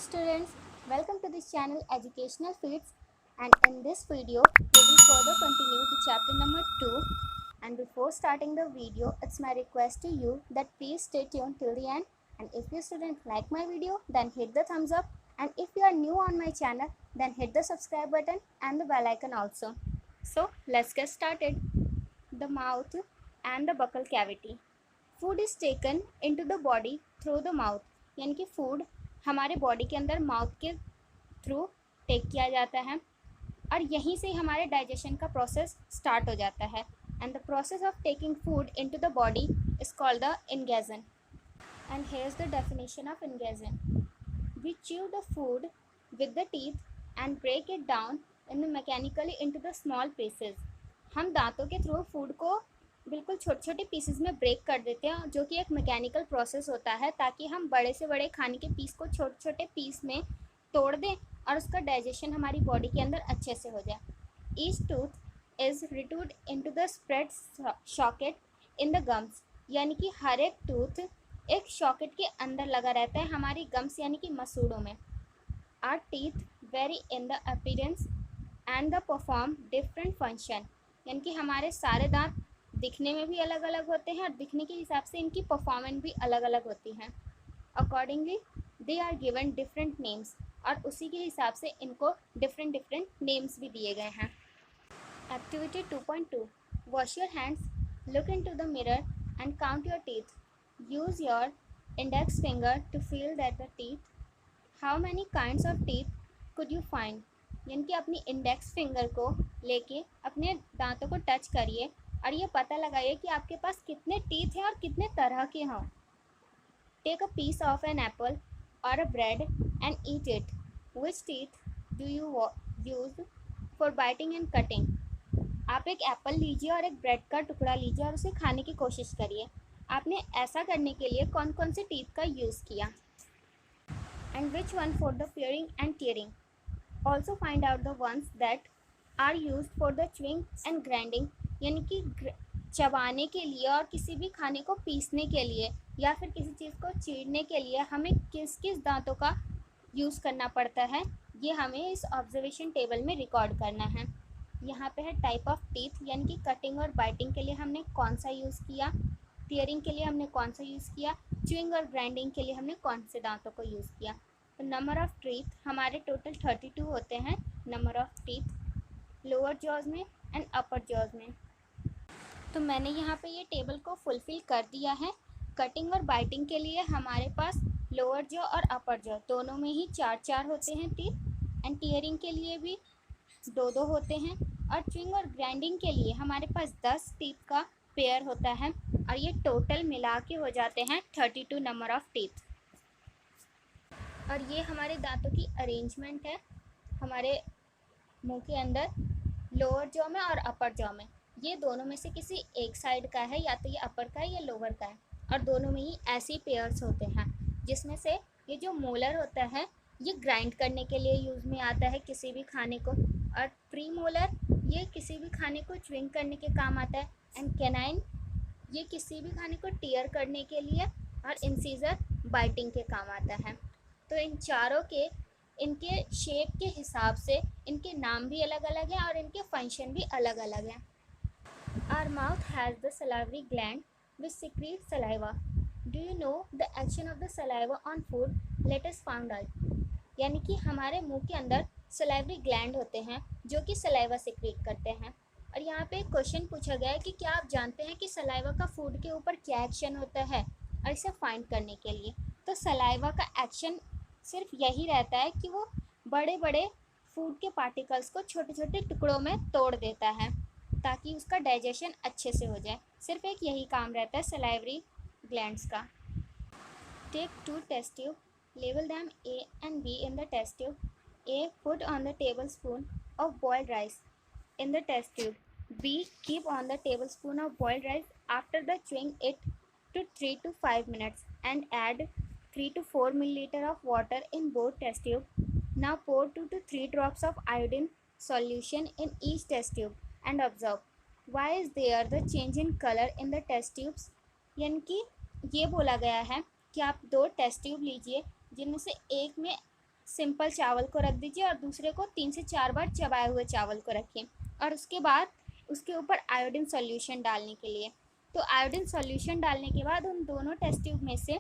students, welcome to this channel Educational Feeds, and in this video we will further continue the chapter number 2. And before starting the video, it's my request to you that please stay tuned till the end, and if you students like my video then hit the thumbs up, and if you are new on my channel then hit the subscribe button and the bell icon also. So let's get started. The mouth and the buccal cavity. Food is taken into the body through the mouth, यानी कि food हमारे body के अंदर mouth के through take किया जाता है और यहीं से हमारे डाइजेशन का प्रोसेस स्टार्ट हो जाता है. And the process of taking food into the body is called the ingestion. And here is the definition of ingestion. We chew the food with the teeth and break it down in the mechanically into the small pieces. हम दांतों के through food को बिल्कुल छोटे छोटे pieces में break कर देते हैं, जो कि एक मैकेनिकल प्रोसेस होता है, ताकि हम बड़े से बड़े खाने के पीस को छोटे छोटे पीस में तोड़ दें और उसका डाइजेशन हमारी बॉडी के अंदर अच्छे से हो जाए. Each tooth is rooted into the spread socket in the gums, यानी कि हर एक टूथ एक सॉकेट के अंदर लगा रहता है हमारी गम्स यानी कि मसूड़ों में. Are teeth very in the appearance and the perform different function, यानी कि हमारे सारे दांत दिखने में भी अलग अलग होते हैं और दिखने के हिसाब से इनकी परफॉर्मेंस भी अलग अलग होती हैं. Accordingly they are given different names, और उसी के हिसाब से इनको डिफरेंट नेम्स भी दिए गए हैं. Activity 2.2. Wash your hands, look into the mirror and count your teeth. Use your index finger to feel that the teeth. How many kinds of teeth could you find, यानी कि अपनी index finger को लेके अपने दांतों को touch करिए और ये पता लगाइए कि आपके पास कितने टीथ हैं और कितने तरह के हों. Take a piece of an apple और a bread and eat it. Which teeth do you use for biting and cutting. आप एक एप्पल लीजिए और एक ब्रेड का टुकड़ा लीजिए और उसे खाने की कोशिश करिए. आपने ऐसा करने के लिए कौन कौन से टीथ का यूज़ किया. And which one for the pairing and tearing. Also find out the ones that are use for the chewing and grinding, यानी कि चबाने के लिए और किसी भी खाने को पीसने के लिए या फिर किसी चीज़ को चीरने के लिए हमें किस किस दांतों का यूज़ करना पड़ता है, ये हमें इस ऑब्जर्वेशन टेबल में रिकॉर्ड करना है. यहाँ पे है टाइप ऑफ टीथ, यानी कि कटिंग और बाइटिंग के लिए हमने कौन सा यूज़ किया, टीयरिंग के लिए हमने कौन सा यूज़ किया, च्यूइंग और ग्राइंडिंग के लिए हमने कौन से दांतों को यूज़ किया. तो नंबर ऑफ़ टीथ हमारे टोटल 32 होते हैं. Number of teeth lower jaws में एंड अपर जॉज में. तो मैंने यहाँ पे ये टेबल को फुलफ़िल कर दिया है. कटिंग और बाइटिंग के लिए हमारे पास लोअर जॉ और अपर जॉ दोनों में ही 4 होते हैं टीथ. एंड टीयरिंग के लिए भी 2 होते हैं. और च्यूइंग और ग्राइंडिंग के लिए हमारे पास 10 टीथ का पेयर होता है, और ये टोटल मिला के हो जाते हैं 32 नंबर ऑफ़ टीथ. और ये हमारे दांतों की अरेंजमेंट है हमारे मुंह के अंदर लोअर जॉ में और अपर जॉ में. ये दोनों में से किसी एक साइड का है, या तो ये अपर का है या लोअर का है, और दोनों में ही ऐसे पेयर्स होते हैं, जिसमें से ये जो मोलर होता है ये ग्राइंड करने के लिए यूज़ में आता है किसी भी खाने को, और प्री मोलर ये किसी भी खाने को च्युइंग करने के काम आता है. एंड कैनाइन ये किसी भी खाने को टीयर करने के लिए, और इंसीजर बाइटिंग के काम आता है. तो इन चारों के इनके शेप के हिसाब से इनके नाम भी अलग अलग हैं और इनके फंक्शन भी अलग अलग हैं. Our mouth has the salivary gland which secretes saliva. Do you know the action of the saliva on food? Let us find out. यानी कि हमारे मुंह के अंदर सलाइवरी ग्लैंड होते हैं जो कि सलाइवा सिक्रीट करते हैं. और यहाँ पे एक क्वेश्चन पूछा गया है कि क्या आप जानते हैं कि सलाइवा का फूड के ऊपर क्या एक्शन होता है, और इसे फाइंड करने के लिए. तो सलाइवा का एक्शन सिर्फ यही रहता है कि वो बड़े बड़े फूड के पार्टिकल्स को छोटे छोटे टुकड़ों में तोड़ देता है ताकि उसका डाइजेशन अच्छे से हो जाए. सिर्फ एक यही काम रहता है सलाइवरी ग्लैंड्स का. Take 2 test tube, label them A and B in the test tube. A. Put on the tablespoon of boiled rice in the test tube. B. Keep on the tablespoon of boiled rice after the chewing it to 3 to 5 minutes and add 3 to 4 milliliter of water in both test tube. Now pour 2 to 3 drops of iodine solution in each test tube and observe why is there the change in color in the test tubes. यानी कि ये बोला गया है कि आप 2 test tube लीजिए जिनमें से एक में सिंपल चावल को रख दीजिए और दूसरे को 3 से 4 बार चबाए हुए चावल को रखिए और उसके बाद उसके ऊपर आयोडीन सॉल्यूशन डालने के लिए। तो आयोडीन सॉल्यूशन डालने के बाद उन दोनों टेस्ट ट्यूब में से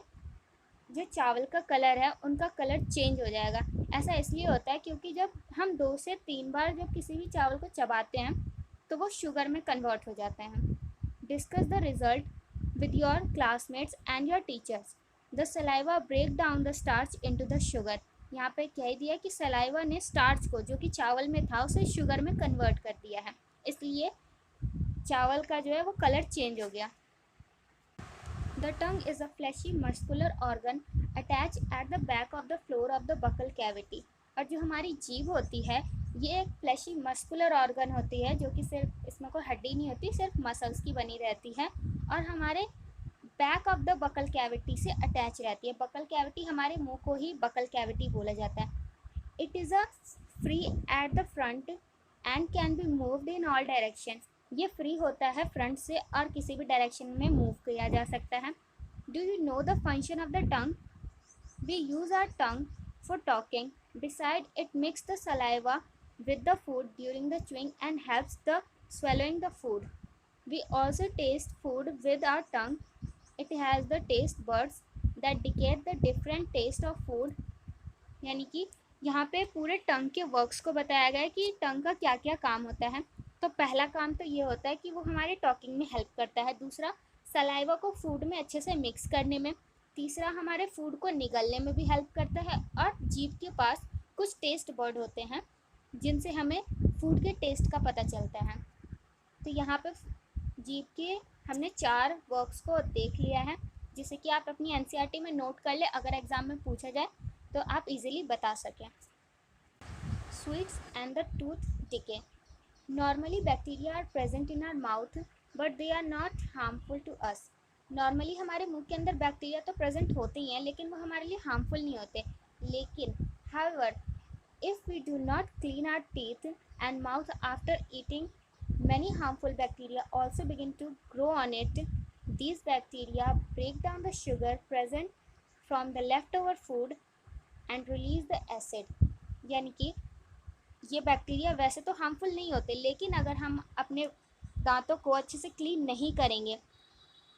जो चावल का कलर है उनका कलर चेंज हो जाएगा। ऐसा इसलिए होता है क्योंकि जब हम 2 से 3 बार जब किसी भी चावल को चबाते हैं तो वो शुगर में कन्वर्ट हो जाता है। Discuss the result with your classmates and your teachers. The saliva break down the starch into the sugar. यहाँ पे कह दिया कि सलाइवा ने स्टार्च को जो कि चावल में था उसे शुगर में कन्वर्ट कर दिया है, इसलिए चावल का जो है वो कलर चेंज हो गया। The tongue is a fleshy muscular organ attached at the back of the floor of the buccal cavity. और जो हमारी जीभ होती है ये एक फ्लैशी मस्कुलर ऑर्गन होती है जो कि सिर्फ इसमें कोई हड्डी नहीं होती, सिर्फ मसल्स की बनी रहती है और हमारे back of the buccal cavity से अटैच रहती है। बकल कैविटी हमारे मुंह को ही बकल कैविटी बोला जाता है। It is a free at the front end can be moved in all direction. ये फ्री होता है फ्रंट से और किसी भी डायरेक्शन में मूव किया जा सकता है। Do you know the function of the tongue? We use our tongue for talking. Besides, it mixes the saliva with the food during the chewing and helps the swallowing the food. We also taste food with our tongue. It has the taste buds that dictate the different taste of food. यानी कि यहाँ पे पूरे टंग के works को बताया गया है कि टंग का क्या क्या काम होता है। तो पहला काम तो ये होता है कि वो हमारे टॉकिंग में हेल्प करता है, दूसरा सलाइवा को फूड में अच्छे से मिक्स करने में, तीसरा हमारे फूड को निगलने में भी हेल्प करता है और जीभ के पास कुछ टेस्ट बर्ड होते हैं जिनसे हमें फूड के टेस्ट का पता चलता है। तो यहाँ पे जीभ के हमने 4 वर्क्स को देख लिया है जिसे कि आप अपनी एनसीईआरटी में नोट कर ले, अगर एग्ज़ाम में पूछा जाए तो आप इजीली बता सकें। Sweets and the tooth decay. Normally bacteria are present in our mouth but they are not harmful to us. Normally हमारे मुंह के अंदर बैक्टीरिया तो प्रेजेंट होते ही हैं लेकिन वो हमारे लिए हार्मफुल नहीं होते। लेकिन however if we do not clean our teeth and mouth after eating many harmful bacteria also begin to grow on it. These bacteria break down the sugar present from the leftover food and release the acid. यानी कि ये bacteria वैसे तो harmful नहीं होते लेकिन अगर हम अपने दांतों को अच्छे से क्लीन नहीं करेंगे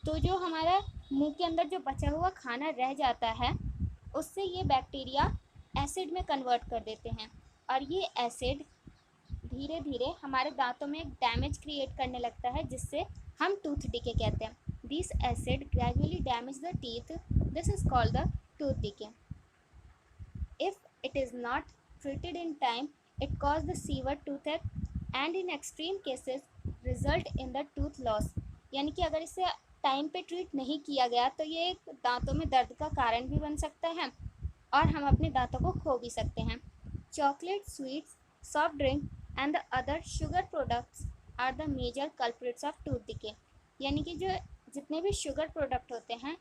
तो जो हमारा मुंह के अंदर जो बचा हुआ खाना रह जाता है उससे ये बैक्टीरिया एसिड में कन्वर्ट कर देते हैं और ये एसिड धीरे धीरे हमारे दांतों में एक डैमेज क्रिएट करने लगता है जिससे हम टूथ डिके कहते हैं। This acid gradually damage the teeth, this is called the tooth decay. If it is not treated in time it cause the severe toothache and in extreme cases result in the tooth loss. यानी कि अगर इसे time पे treat नहीं किया गया तो ये एक दांतों में दर्द का कारण भी बन सकता है और हम अपने दांतों को खो भी सकते हैं। Chocolate, sweets, soft drink and the other sugar products are the major culprits of tooth decay। यानी कि जो जितने भी शुगर प्रोडक्ट होते हैं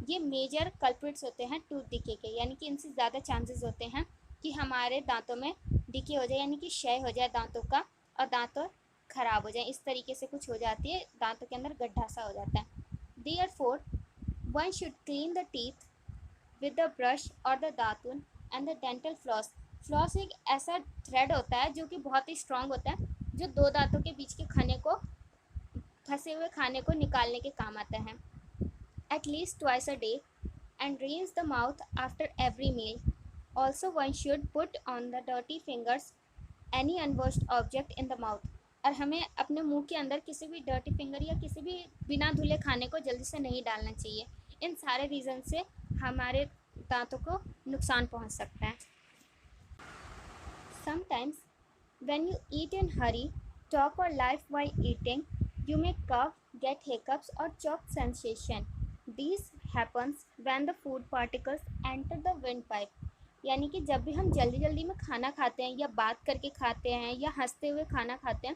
ये मेजर कल्प्रिट्स होते हैं टूथ डिके के, यानी कि इनसे ज़्यादा चांसेस होते हैं कि हमारे दांतों में डिके हो जाए यानी कि क्षय हो जाए दांतों का और दांतों ख़राब हो जाए, इस तरीके से कुछ हो जाती है, दांतों के अंदर गड्ढा सा हो जाता है। Therefore, one should clean the teeth with the brush or the दातुन and the dental floss। Floss एक ऐसा थ्रेड होता है जो कि बहुत ही स्ट्रॉन्ग होता है जो 2 दांतों के बीच के खाने को फंसे हुए खाने को निकालने के काम आता है। At least twice a day and rinse the mouth after every meal. Also one should put on the dirty fingers any unwashed object in the mouth. और हमें अपने मुंह के अंदर किसी भी डर्टी फिंगर या किसी भी बिना धुले खाने को जल्दी से नहीं डालना चाहिए। इन सारे रीज़न से हमारे दांतों को नुकसान पहुंच सकता है। Sometimes, when you eat in hurry, talk or laugh while eating, you may cough, get hiccups or choke sensation. These happens when the food particles enter the windpipe। यानी कि जब भी हम जल्दी जल्दी में खाना खाते हैं या बात करके खाते हैं या हंसते हुए खाना खाते हैं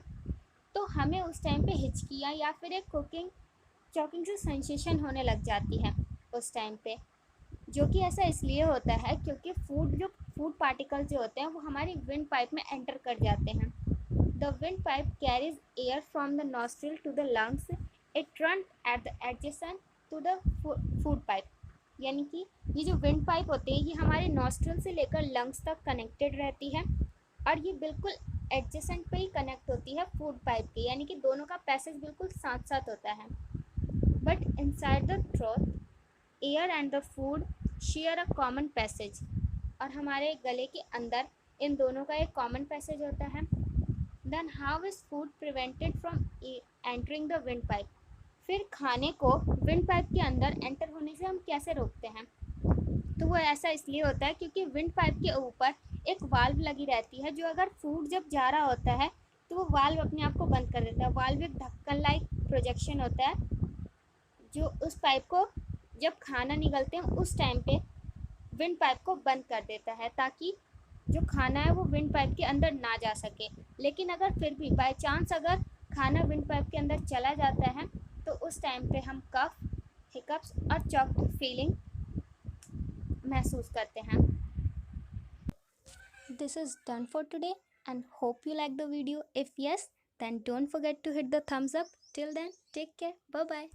तो हमें उस टाइम पे हिचकियाँ या फिर एक चॉकिंग से सेंसेशन होने लग जाती है उस टाइम पे, जो कि ऐसा इसलिए होता है क्योंकि फूड पार्टिकल्स जो होते हैं वो हमारी विंड पाइप में एंटर कर जाते हैं। The wind pipe carries air from the nostril to the lungs, it run at the adjacent to the food pipe. यानी कि ये जो विंड पाइप होती है ये हमारे नॉस्ट्रल से लेकर लंग्स तक कनेक्टेड रहती है और ये बिल्कुल एडजेसेंट पे ही कनेक्ट होती है फूड पाइप के, यानी कि दोनों का पैसेज बिल्कुल साथ साथ होता है। But inside the throat air and the food share a common passage, और हमारे गले के अंदर इन दोनों का एक कॉमन पैसेज होता है। Then how is food prevented from entering the wind pipe, फिर खाने को विंड पाइप के अंदर एंटर होने से हम कैसे रोकते हैं? तो वो ऐसा इसलिए होता है क्योंकि विंड पाइप के ऊपर एक वाल्व लगी रहती है, जो अगर फूड जब जा रहा होता है तो वो वाल्व अपने आप को बंद कर देता है। वाल्व एक ढक्कन लाइक प्रोजेक्शन होता है जो उस पाइप को जब खाना निकलते हैं उस टाइम पे विंड पाइप को बंद कर देता है, ताकि जो खाना है वो विंड पाइप के अंदर ना जा सके। लेकिन अगर फिर भी बाय चांस अगर खाना विंड पाइप के अंदर चला जाता है तो उस टाइम पे हम कफ, हिकअप्स और चॉक्ड फीलिंग महसूस करते हैं। This is done for today and hope you like the video. If yes, then don't forget to hit the thumbs up. Till then, take care. Bye bye.